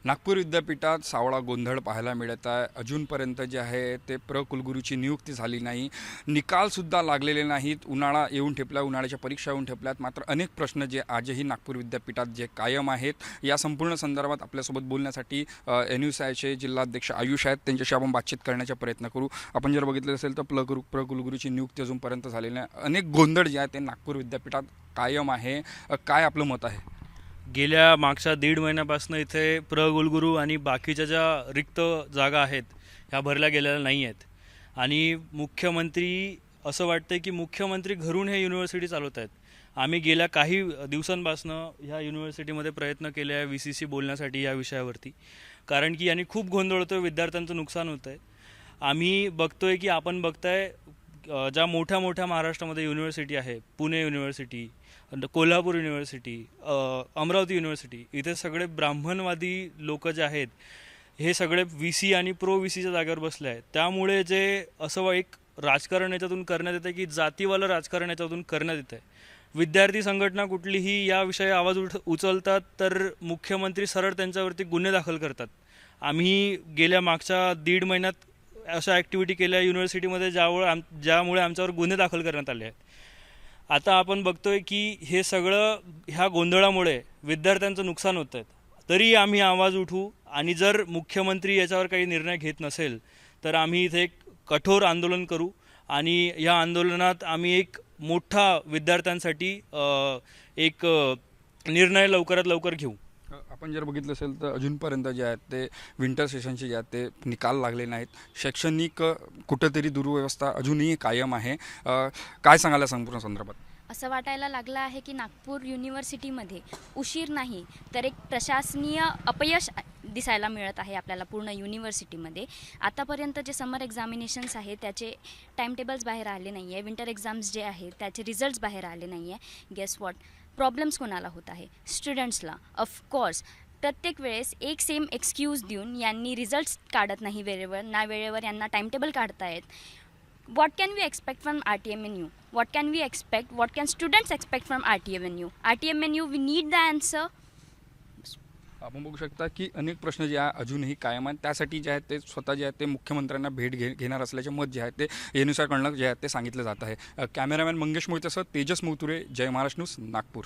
नागपूर विद्यापीठात सावळा गोंधळ पाहायला मिळत आहे। अजूनपर्यंत जे आहे ते कुलगुरूची नियुक्ती झाली नाही, निकालसुद्धा लागलेले नाहीत। उन्हाळा येऊन ठेपला, उन्हाळ्याच्या परीक्षा येऊन ठेपल्यात, मात्र अनेक प्रश्न जे आजही नागपूर विद्यापीठात जे कायम आहेत, या संपूर्ण संदर्भात आपल्यासोबत बोलण्यासाठी NUSIचे जिल्हाध्यक्ष आयुष आहेत, त्यांच्याशी आपण बातचीत करण्याचा प्रयत्न करू। आपण जर बघितलं असेल तर कुलगुरूची नियुक्ती अजूनपर्यंत झालेली नाही, अनेक गोंधळ जे आहे ते नागपूर विद्यापीठात कायम आहे। काय आपलं मत आहे? गेल्या मागच्या 1.5 महिन्यापासून इथे कुलगुरू आणि बाकीच्या ज्या रिक्त जागा आहेत ह्या भरल्या गेलेल्या नाही आहेत आणि मुख्यमंत्री असं वाटतं की मुख्यमंत्री घरून हे युनिव्हर्सिटी चालवत आहेत। आम्ही गेल्या काही दिवसांपासून ह्या युनिव्हर्सिटीमध्ये प्रयत्न केले आहे VCC बोलण्यासाठी या विषयावरती, कारण की यांनी खूप गोंधळ होतो आहे, विद्यार्थ्यांचं नुकसान होतं आहे। आम्ही बघतोय की आपण बघताय ज्या मोठ्या मोठ्या महाराष्ट्रामध्ये युनिव्हर्सिटी आहे, Pune university, Kolhapur university, Amravati university, इथे सगळे ब्राह्मणवादी लोक जे आहेत हे सगळे VC आणि VCच्या जागेवर बसले आहेत। त्यामुळे जे असं एक राजकारण याच्यातून करण्यात येतं की जातीवालं राजकारण याच्यातून करण्यात येतं आहे। विद्यार्थी संघटना कुठलीही या विषयी आवाज उचलतात तर मुख्यमंत्री सरळ त्यांच्यावरती गुन्हे दाखल करतात। आम्ही गेल्या मागच्या 1.5 महिन्यात अशा ॲक्टिव्हिटी केल्या युनिव्हर्सिटीमध्ये ज्यामुळे आमच्यावर गुन्हे दाखल करण्यात आले आहेत। आता आपण बघतोय की हे सगळं ह्या गोंधळामुळे विद्यार्थ्यांचं नुकसान होतं आहे, तरी आम्ही आवाज उठवू आणि जर मुख्यमंत्री याच्यावर काही निर्णय घेत नसेल तर आम्ही इथे एक कठोर आंदोलन करू आणि या आंदोलनात आम्ही एक मोठा विद्यार्थ्यांसाठी एक निर्णय लवकरात लवकर घेऊ। आपण जर बघितलं असेल तर अजूनपर्यंत जे आहेत ते विंटर सेशनचे जे आहेत ते निकाल लागले नाहीत, शैक्षणिक कुठेतरी दुर्व्यवस्था अजूनही कायम आहे। काय सांगायला संपूर्ण संदर्भात? असं वाटायला लागलं आहे की नागपूर युनिव्हर्सिटीमध्ये उशीर नाही तर एक प्रशासनीय अपयश दिसायला मिळत आहे आपल्याला पूर्ण युनिव्हर्सिटीमध्ये। आतापर्यंत जे समर एक्झामिनेशन्स आहेत त्याचे टाईमटेबल्स बाहेर आले नाही आहे, विंटर एक्झाम्स जे आहेत त्याचे रिझल्ट्स बाहेर आले नाही आहे। गेस वॉट, प्रॉब्लेम्स कोणाला होत आहे? स्टुडंट्सला। ऑफकोर्स प्रत्येक वेळेस एक सेम एक्सक्यूज देऊन यांनी रिझल्ट्स काढत नाही वेळेवर, ना वेळेवर यांना timetable काढतायत। What can we expect from RTMNU? What can we expect? What can students expect from RTMNU? RTMNU, we need the answer. आपण बघू शकता की अनेक प्रश्न जे आहे अजूनही कायम आहेत, त्यासाठी जे आहेत ते स्वतः जे आहेत ते मुख्यमंत्र्यांना भेट घेणार असल्याचे मत जे आहे ते NUSIकडनं जे आहे ते सांगितलं जात आहे। कॅमेरामॅन मंगेश मोहितेसह तेजस मौतुरे, जय महाराष्ट्र न्यूज, नागपूर।